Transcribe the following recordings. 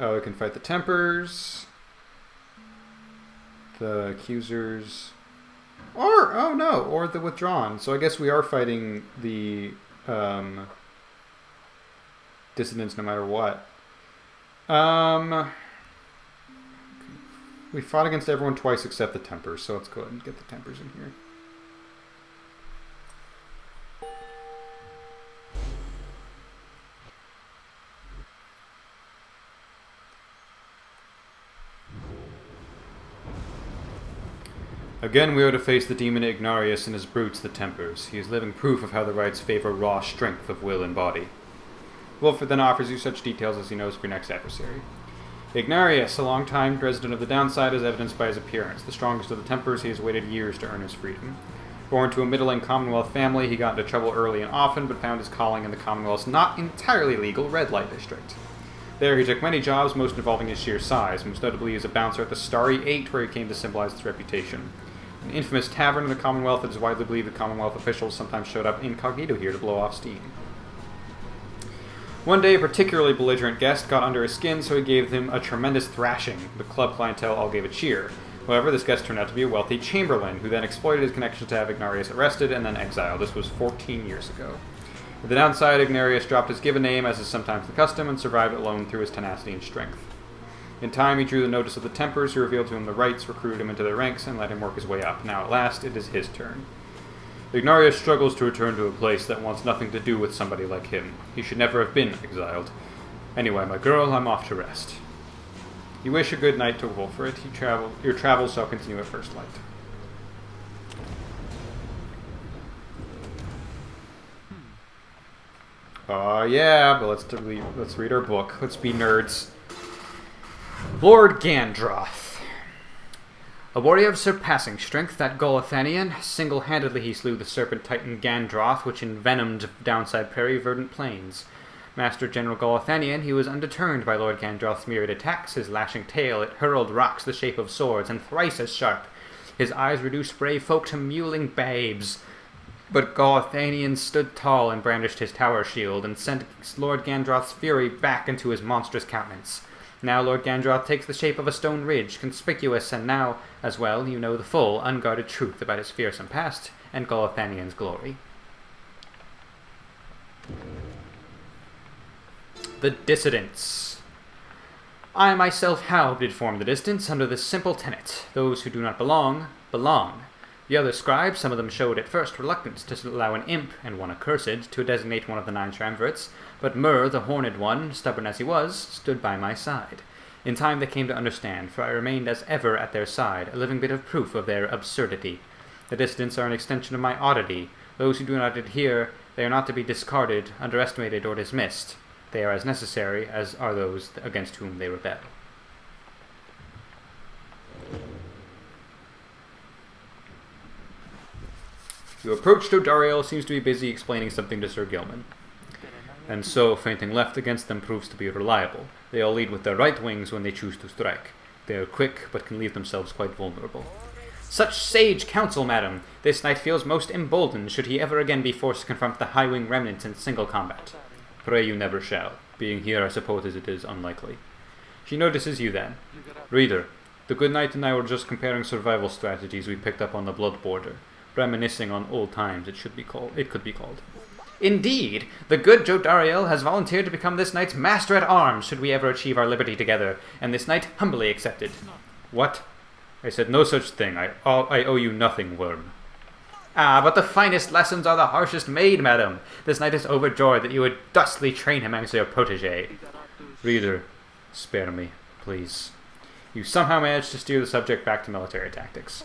Oh, we can fight the Tempers, the Accusers, or the Withdrawn. So I guess we are fighting the Dissidents no matter what. We fought against everyone twice except the Tempers, so let's go ahead and get the Tempers in here. Again, we are to face the demon Ignarius and his brutes, the Tempers. He is living proof of how the rites favor raw strength of will and body. Volfred then offers you such details as he knows of your next adversary. Ignarius, a long-time resident of the Downside, is evidenced by his appearance. The strongest of the Tempers, he has waited years to earn his freedom. Born to a middling Commonwealth family, he got into trouble early and often, but found his calling in the Commonwealth's not entirely legal red light district. There he took many jobs, most involving his sheer size, most notably as a bouncer at the Starry Eight, where he came to symbolize its reputation. An infamous tavern in the Commonwealth, it is widely believed that Commonwealth officials sometimes showed up incognito here to blow off steam. One day, a particularly belligerent guest got under his skin, so he gave him a tremendous thrashing. The club clientele all gave a cheer. However, this guest turned out to be a wealthy chamberlain, who then exploited his connections to have Ignarius arrested and then exiled. This was 14 years ago. With the Downside, Ignarius dropped his given name, as is sometimes the custom, and survived alone through his tenacity and strength. In time, he drew the notice of the Tempers, who revealed to him the rights, recruited him into their ranks, and let him work his way up. Now, at last, it is his turn. Ignarius struggles to return to a place that wants nothing to do with somebody like him. He should never have been exiled. Anyway, my girl, I'm off to rest. You wish a good night to Volfred. Your travels shall continue at first light. Yeah, but let's read our book. Let's be nerds. Lord Gandroth. A warrior of surpassing strength, that Golothanian. Single-handedly he slew the serpent titan Gandroth, which envenomed Downside Prairie verdant plains. Master General Golothanian, he was undeterred by Lord Gandroth's myriad attacks. His lashing tail, it hurled rocks the shape of swords, and thrice as sharp. His eyes reduced brave folk to mewling babes. But Golothanian stood tall and brandished his tower shield, and sent Lord Gandroth's fury back into his monstrous countenance. Now Lord Gandroth takes the shape of a stone ridge, conspicuous, and now, as well, you know the full, unguarded truth about his fearsome past and Golothanian's glory. The Dissidents. I myself, how did form the distance under this simple tenet: those who do not belong, belong. The other scribes, some of them showed at first reluctance to allow an imp, and one accursed, to designate one of the 9 triumvirates, but Mur, the horned one, stubborn as he was, stood by my side. In time they came to understand, for I remained as ever at their side, a living bit of proof of their absurdity. The dissidents are an extension of my oddity. Those who do not adhere, they are not to be discarded, underestimated, or dismissed. They are as necessary as are those against whom they rebel. You approach Jodariel, seems to be busy explaining something to Sir Gilman. And so, feinting left against them proves to be reliable. They all lead with their right wings when they choose to strike. They are quick, but can leave themselves quite vulnerable. Such sage counsel, madam! This knight feels most emboldened should he ever again be forced to confront the high-wing remnants in single combat. Pray you never shall. Being here, I suppose it is unlikely. She notices you then. Reader, the good knight and I were just comparing survival strategies we picked up on the blood border. Reminiscing on old times, it could be called. Indeed, the good Jodariel has volunteered to become this knight's master-at-arms should we ever achieve our liberty together, and this knight humbly accepted. What? I said no such thing. I owe you nothing, worm. Ah, but the finest lessons are the harshest made, madam. This knight is overjoyed that you would thusly train him as your protege. Reader, spare me, please. You somehow managed to steer the subject back to military tactics.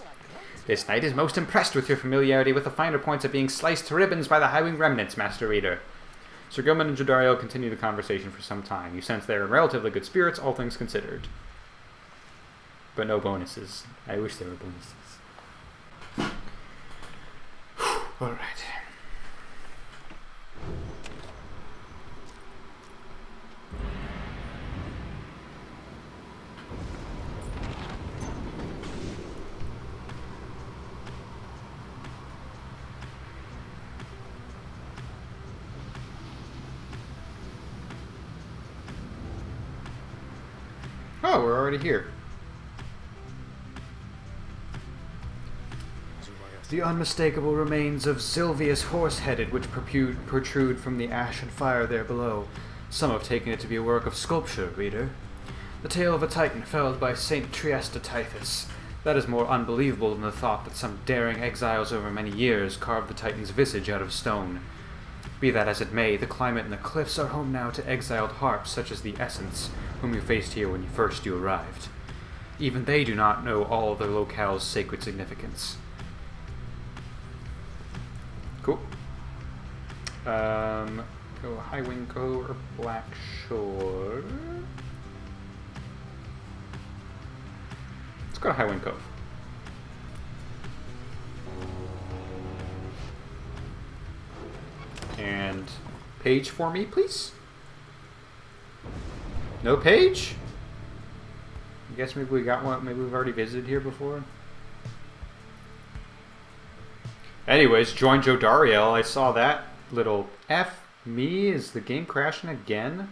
This knight is most impressed with your familiarity with the finer points of being sliced to ribbons by the high-wing remnants, Master Reader. Sir Gilman and Jodariel continue the conversation for some time. You sense they are in relatively good spirits, all things considered. But no bonuses. I wish there were bonuses. Alright. Oh, we're already here. The unmistakable remains of Sylvius Horse-Headed, which protrude from the ash and fire there below. Some have taken it to be a work of sculpture, reader. The tale of a titan felled by Saint Triesta Typhus. That is more unbelievable than the thought that some daring exiles over many years carved the titan's visage out of stone. Be that as it may, the climate and the cliffs are home now to exiled harps such as the Essence, whom you faced here when you arrived. Even they do not know all of their locale's sacred significance. Cool. Go Highwing Cove or Black Shore? Let's go to Highwing Cove. And page for me, please. No page? I guess maybe we got one. Maybe we've already visited here before. Anyways, join Jodariel. I saw that little F me. Is the game crashing again?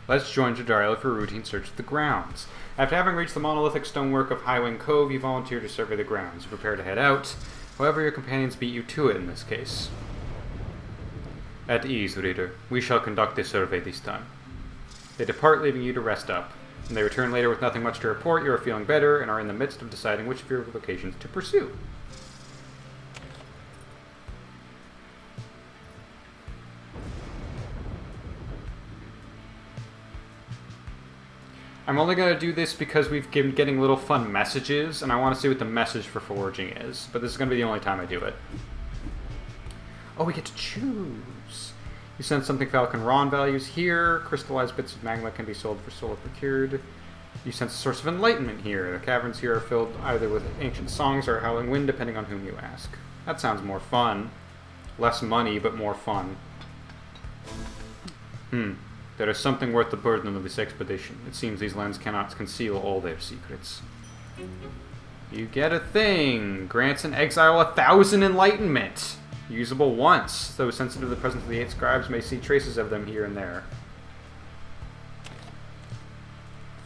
Let's join Jodariel for a routine search of the grounds. After having reached the monolithic stonework of Highwing Cove, you volunteer to survey the grounds. You prepare to head out. However, your companions beat you to it in this case. At ease, reader. We shall conduct the survey this time. They depart, leaving you to rest up. When they return later with nothing much to report, you are feeling better and are in the midst of deciding which of your vocations to pursue. I'm only going to do this because we've been getting little fun messages, and I want to see what the message for foraging is. But this is going to be the only time I do it. Oh, we get to choose. You sense something Falcon Ron values here. Crystallized bits of magma can be sold for solar procured. You sense a source of enlightenment here. The caverns here are filled either with ancient songs or howling wind, depending on whom you ask. That sounds more fun. Less money, but more fun. There is something worth the burden of this expedition. It seems these lands cannot conceal all their secrets. You get a thing. Grants an exile 1,000 enlightenment. Usable once. Those sensitive to the presence of the 8 scribes may see traces of them here and there.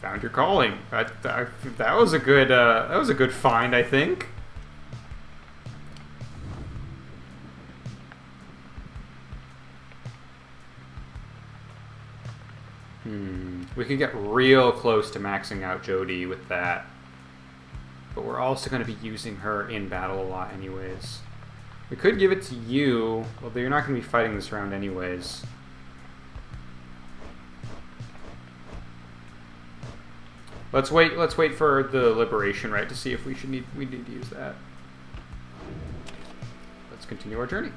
Found your calling. That was a good find, I think. We could get real close to maxing out Jodie with that. But we're also going to be using her in battle a lot anyways. We could give it to you, although you're not going to be fighting this round anyways. Let's wait for the liberation right to see if we need to use that. Let's continue our journey.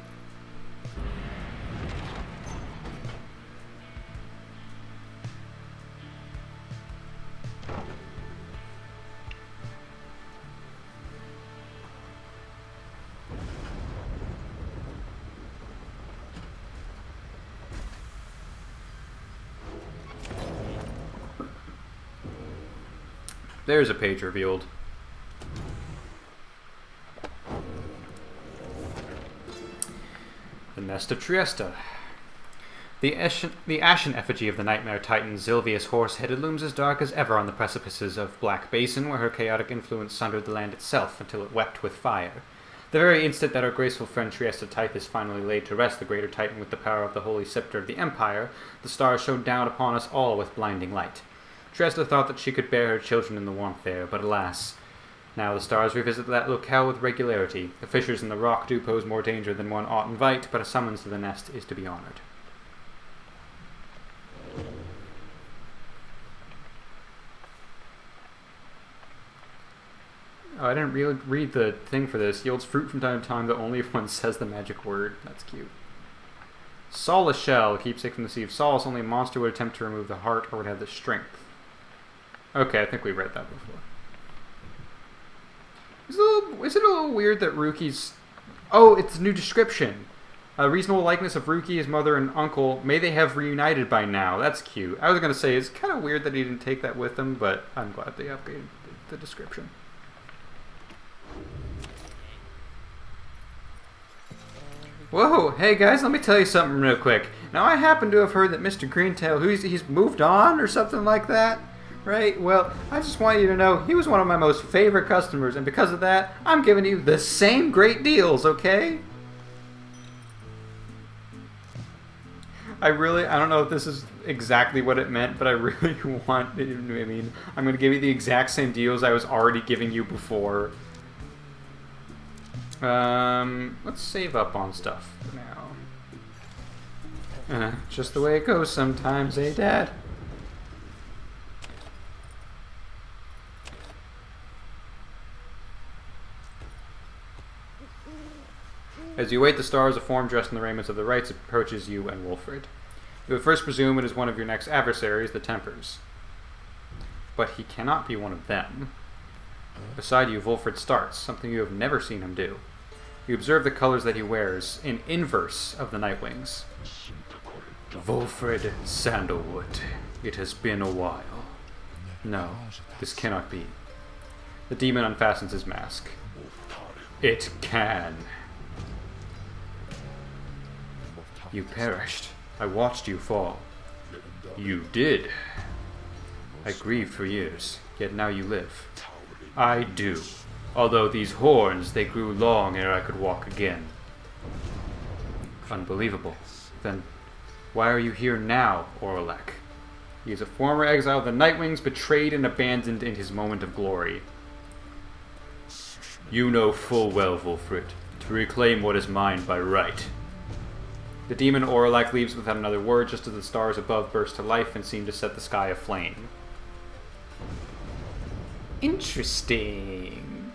There's a page revealed. The Nest of Triesta. The ashen effigy of the nightmare titan Sylvius Horse-Headed looms as dark as ever on the precipices of Black Basin, where her chaotic influence sundered the land itself until it wept with fire. The very instant that our graceful friend Triesta Typhus finally laid to rest the greater titan with the power of the holy scepter of the Empire, the stars shone down upon us all with blinding light. Triesta thought that she could bear her children in the warmth there, but alas. Now the stars revisit that locale with regularity. The fissures in the rock do pose more danger than one ought invite, but a summons to the nest is to be honored. Oh, I didn't really read the thing for this. Yields fruit from time to time, though only if one says the magic word. That's cute. Solace Shell, keepsake from the Sea of Solace. Only a monster would attempt to remove the heart or would have the strength. Okay, I think we read that before. Is it a little weird that Rukey's... Oh, it's a new description. A reasonable likeness of Rukey, his mother and uncle. May they have reunited by now. That's cute. I was going to say, it's kind of weird that he didn't take that with him, but I'm glad they updated the description. Whoa, hey guys, let me tell you something real quick. Now I happen to have heard that Mr. Greentail, he's moved on or something like that, right? Well, I just want you to know he was one of my most favorite customers, and because of that, I'm giving you the same great deals, okay? I don't know if this is exactly what it meant, but I really want, I mean, I'm going to give you the exact same deals I was already giving you before. Let's save up on stuff now. Just the way it goes sometimes, eh, Dad? As you wait the stars, a form dressed in the raiments of the rites approaches you and Volfred. You would first presume it is one of your next adversaries, the Tempers. But he cannot be one of them. Beside you, Volfred starts, something you have never seen him do. You observe the colors that he wears, in inverse of the Nightwings. Volfred Sandalwood. It has been a while. No, this cannot be. The demon unfastens his mask. It can. You perished. I watched you fall. You did. I grieved for years, yet now you live. I do. Although these horns, they grew long ere I could walk again. Unbelievable. Then, why are you here now, Orlek? He is a former exile of the Nightwings, betrayed and abandoned in his moment of glory. You know full well, Volfred, to reclaim what is mine by right. The demon Orlek leaves without another word, just as the stars above burst to life and seem to set the sky aflame. Interesting.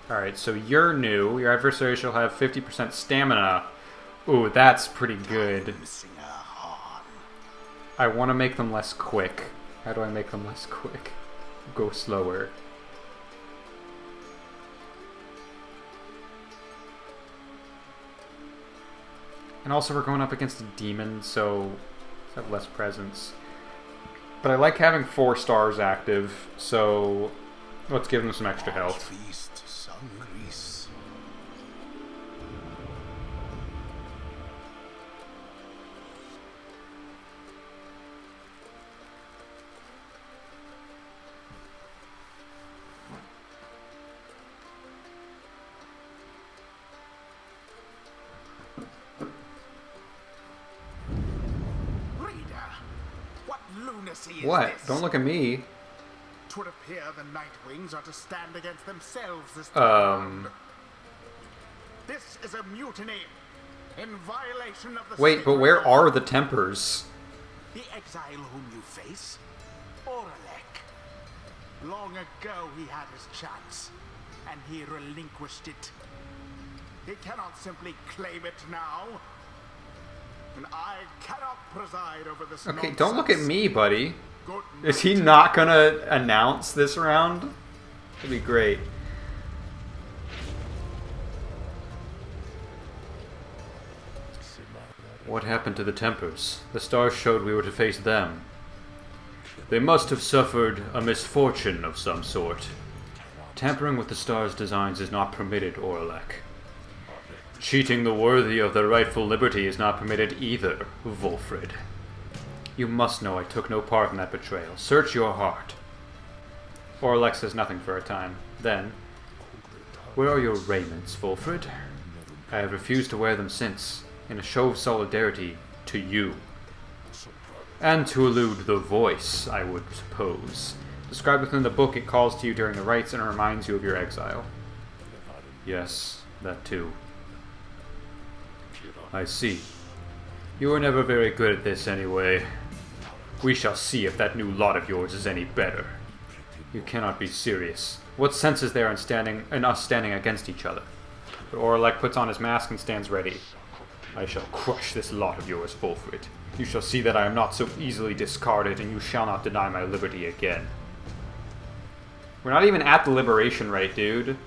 Alright, so you're new. Your adversary shall have 50% stamina. Ooh, that's pretty good. I want to make them less quick. How do I make them less quick? Go slower. And also we're going up against a demon, so have less presence. But I like having 4 stars active, so let's give them some extra health. What? Don't look at me. Twould appear the Nightwings are to stand against themselves this time. This is a mutiny in violation of the Wait, but where are the Tempers? The exile whom you face? Orlek. Long ago he had his chance, and he relinquished it. He cannot simply claim it now. And I cannot preside over this Okay, nonsense. don't look at me, buddy. Is he not gonna announce this round? That'd be great. What happened to the Tempers? The stars showed we were to face them. They must have suffered a misfortune of some sort. Tampering with the stars' designs is not permitted, Orlek. Cheating the worthy of their rightful liberty is not permitted either, Volfred. You must know I took no part in that betrayal. Search your heart. Orlek says nothing for a time. Then, where are your raiments, Volfred? I have refused to wear them since, in a show of solidarity to you. And to elude the voice, I would suppose. Described within the book, it calls to you during the rites and reminds you of your exile. Yes, that too. I see. You were never very good at this anyway. We shall see if that new lot of yours is any better. You cannot be serious. What sense is there in us standing against each other? But Orlek puts on his mask and stands ready. I shall crush this lot of yours, Volfred. You shall see that I am not so easily discarded, and you shall not deny my liberty again. We're not even at the liberation rite, dude.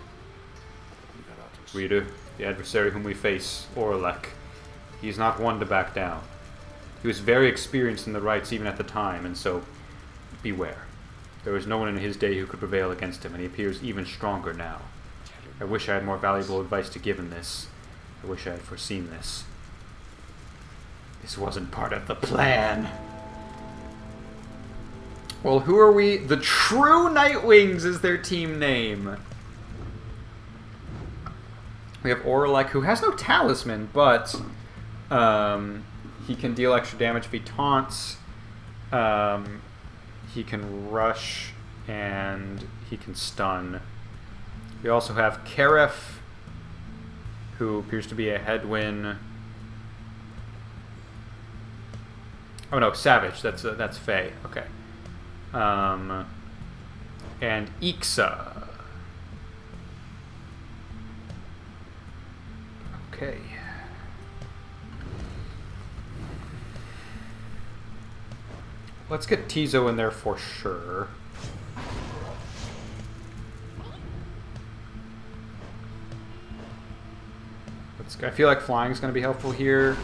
Reader, the adversary whom we face, Orlek. He is not one to back down. He was very experienced in the rites even at the time, and so beware. There was no one in his day who could prevail against him, and he appears even stronger now. I wish I had more valuable advice to give in this. I wish I had foreseen this. This wasn't part of the plan. Well, who are we? The True Nightwings is their team name. We have Oralek, who has no talisman, but he can deal extra damage if he taunts. He can rush, and he can stun. We also have Karef, who appears to be a Hedwyn. Oh no, Savage. That's Faye. Okay. And Ixa. Okay. Let's get Tizo in there for sure. I feel like flying is going to be helpful here.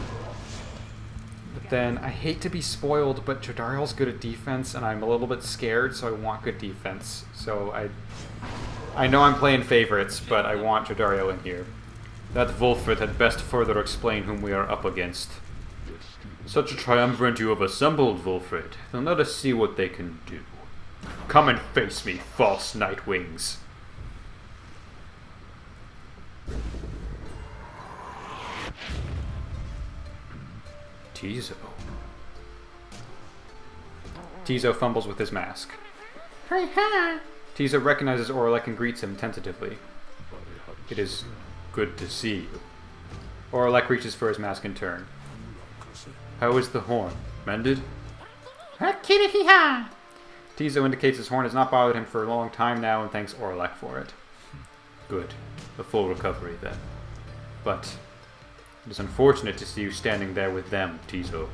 But then, I hate to be spoiled, but Jodariel's good at defense, and I'm a little bit scared, so I want good defense. So I know I'm playing favorites, but I want Jodariel in here. That Volfred had best further explain whom we are up against. Such a triumvirate you have assembled, Volfred. Then let us see what they can do. Come and face me, false Nightwings. Tizo fumbles with his mask. Tizo recognizes Oralek and greets him tentatively. It is good to see you. Oralek reaches for his mask in turn. How is the horn? Mended? Tizo indicates his horn has not bothered him for a long time now and thanks Oralek for it. Good. A full recovery then. But it is unfortunate to see you standing there with them, Tizo.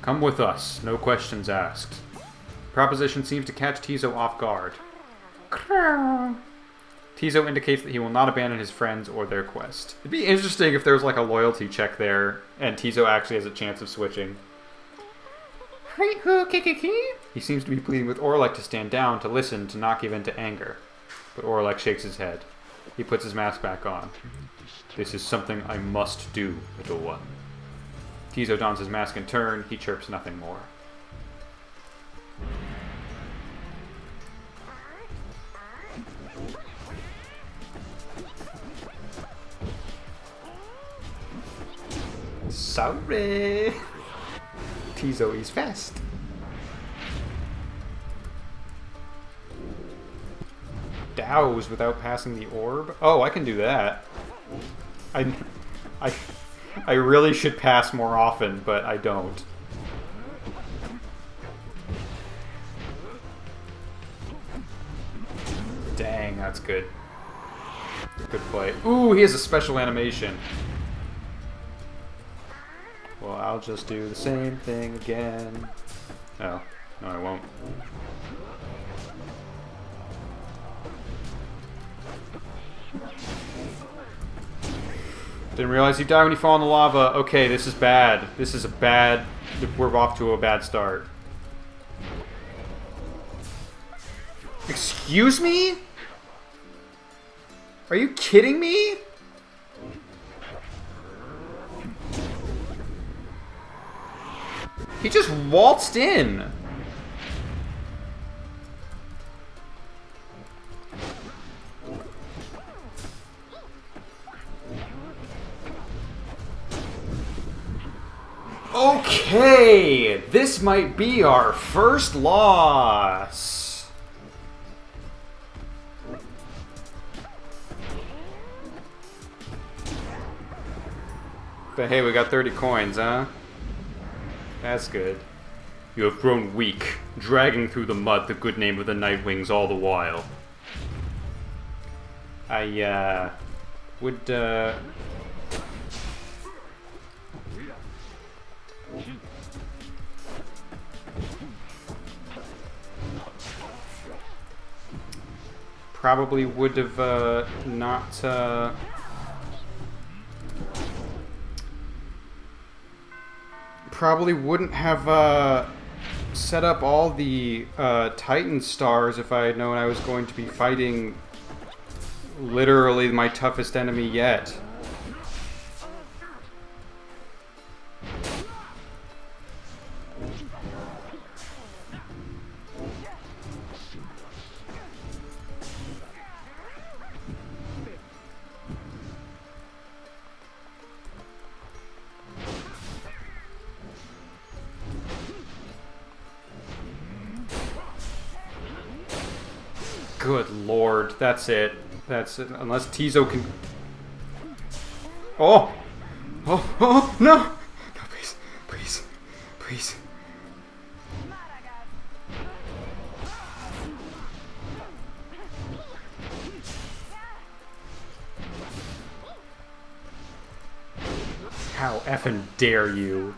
Come with us, no questions asked. Proposition seems to catch Tizo off guard. Tizo indicates that he will not abandon his friends or their quest. It'd be interesting if there was like a loyalty check there, and Tizo actually has a chance of switching. He seems to be pleading with Oralek to stand down, to listen, to not give in to anger. But Oralek shakes his head. He puts his mask back on. This is something I must do, little one. Tizo dons his mask in turn. He chirps nothing more. Sorry. Tizo is fast. Douse without passing the orb? Oh, I can do that. I really should pass more often, but I don't. Dang, that's good. Good play. Ooh, he has a special animation. Well, I'll just do the same thing again. Oh, no I won't. Didn't realize you die when you fall in the lava. Okay, this is bad. This is a bad... We're off to a bad start. Excuse me? Are you kidding me? He just waltzed in. Okay, this might be our first loss. But hey, we got 30 coins, huh? That's good. You have grown weak, dragging through the mud the good name of the Nightwings all the while. I, would, probably would have, not, probably wouldn't have set up all the Titan stars if I had known I was going to be fighting literally my toughest enemy yet. Good lord, that's it. That's it. Unless Tizo can... Oh! Oh! Oh! No! No, please. Please. Please. How effing dare you?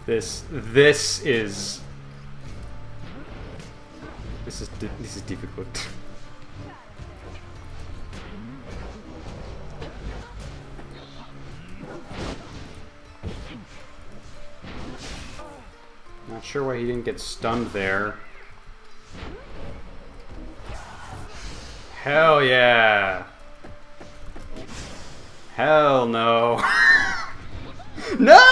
This is difficult. Not sure why he didn't get stunned there. Hell yeah! Hell no! No!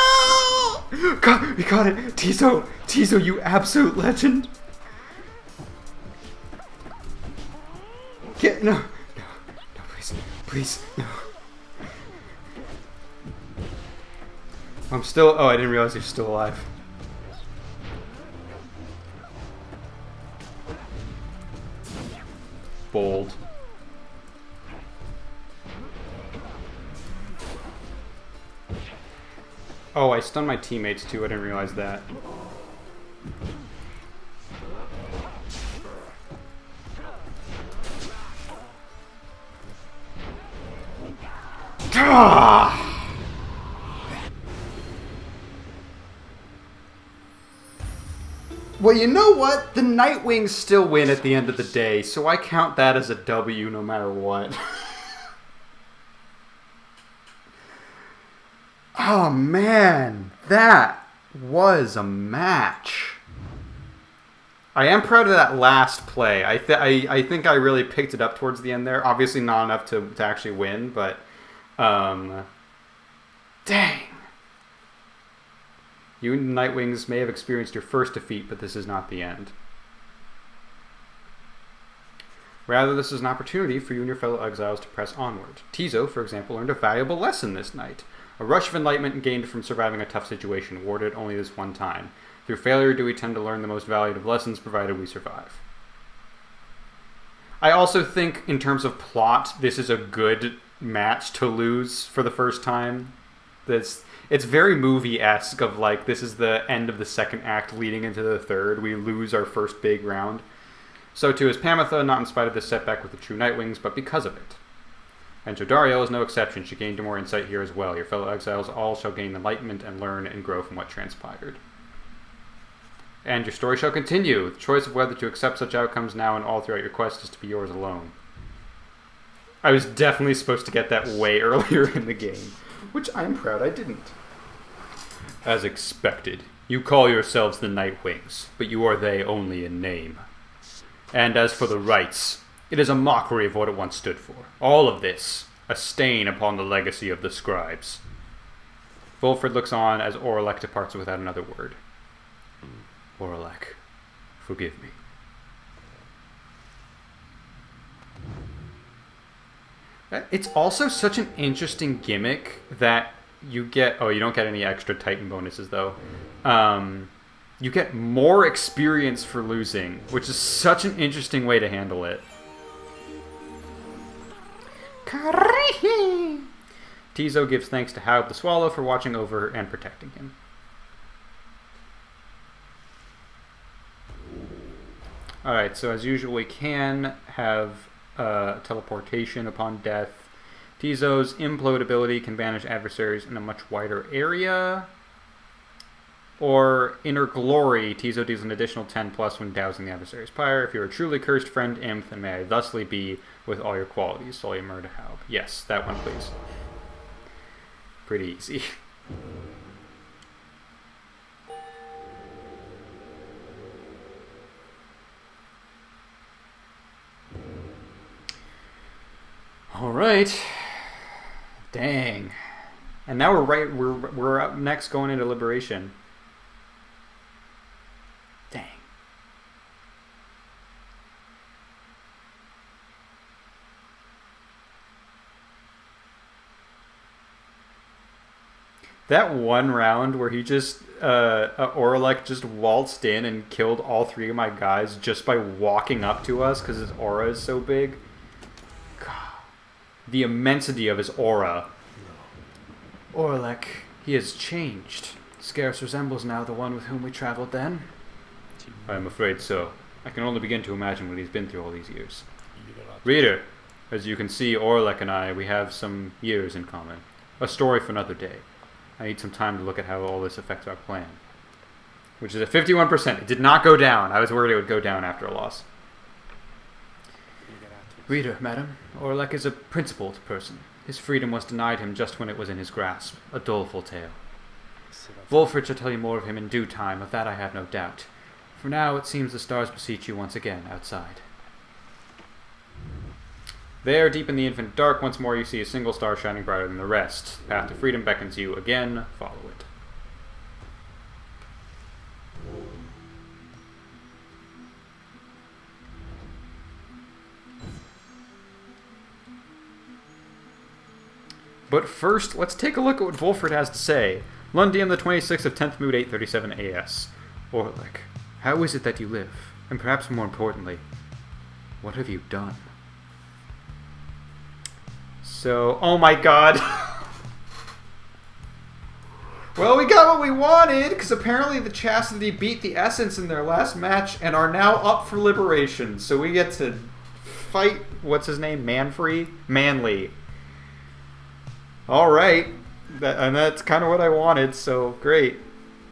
God, we got it! Tizo! Tizo, you absolute legend! Get... No! No, please. Please, no. I'm still... Oh, I didn't realize you're still alive. Bold. Oh, I stunned my teammates too. I didn't realize that. Well, you know what? The Nightwings still win at the end of the day, so I count that as a W no matter what. Oh man, that was a match. I am proud of that last play. I think I really picked it up towards the end there. Obviously not enough to actually win, but dang. You and Nightwings may have experienced your first defeat, but this is not the end. Rather, this is an opportunity for you and your fellow exiles to press onward. Tizo, for example, learned a valuable lesson this night. A rush of enlightenment gained from surviving a tough situation, awarded only this one time. Through failure do we tend to learn the most valuable lessons, provided we survive. I also think, in terms of plot, this is a good match to lose for the first time. It's very movie-esque of, like, this is the end of the second act leading into the third. We lose our first big round. So too is Pamitha, not in spite of this setback with the true Nightwings, but because of it. And Jodariel is no exception. She gained more insight here as well. Your fellow exiles all shall gain enlightenment and learn and grow from what transpired. And your story shall continue. The choice of whether to accept such outcomes now and all throughout your quest is to be yours alone. I was definitely supposed to get that way earlier in the game, which I'm proud I didn't. As expected, you call yourselves the Nightwings, but you are they only in name. And as for the rights, it is a mockery of what it once stood for. All of this, a stain upon the legacy of the scribes. Volfred looks on as Oralek departs without another word. Oralek, forgive me. It's also such an interesting gimmick that you get... Oh, you don't get any extra Titan bonuses, though. You get more experience for losing, which is such an interesting way to handle it. Tizo gives thanks to Howd the Swallow for watching over and protecting him. Alright, so as usual, we can have teleportation upon death. Tizo's implode ability can banish adversaries in a much wider area. Or Inner Glory, Tizo deals an additional 10 plus when dousing the adversary's pyre. If you're a truly cursed friend imp, then may I thusly be with all your qualities. Solia Murder Haub. Yes, that one please. Pretty easy. Alright. Dang. And now we're up next going into Liberation. Dang. That one round where he just Oralek just waltzed in and killed all three of my guys just by walking up to us because his aura is so big. God. The immensity of his aura. Oralek, he has changed. Scarce resembles now the one with whom we traveled then. I am afraid so. I can only begin to imagine what he's been through all these years. Reader, as you can see, Oralek and I, we have some years in common. A story for another day. I need some time to look at how all this affects our plan. Which is at 51%. It did not go down. I was worried it would go down after a loss. Reader, madam, Oralek is a principled person. His freedom was denied him just when it was in his grasp. A doleful tale. Volfred shall tell you more of him in due time, of that I have no doubt. For now, it seems the stars beseech you once again outside. There, deep in the infinite dark, once more you see a single star shining brighter than the rest. The path to freedom beckons you again. Follow it. But first, let's take a look at what Volfred has to say. Lundium, the 26th of 10th Mood, 8:37 AS. Oralek, how is it that you live? And perhaps more importantly, what have you done? So, oh my god. Well, we got what we wanted, because apparently the Chastity beat the Essence in their last match and are now up for Liberation. So we get to fight, what's his name, Manly. Alright. And that's kind of what I wanted, so great.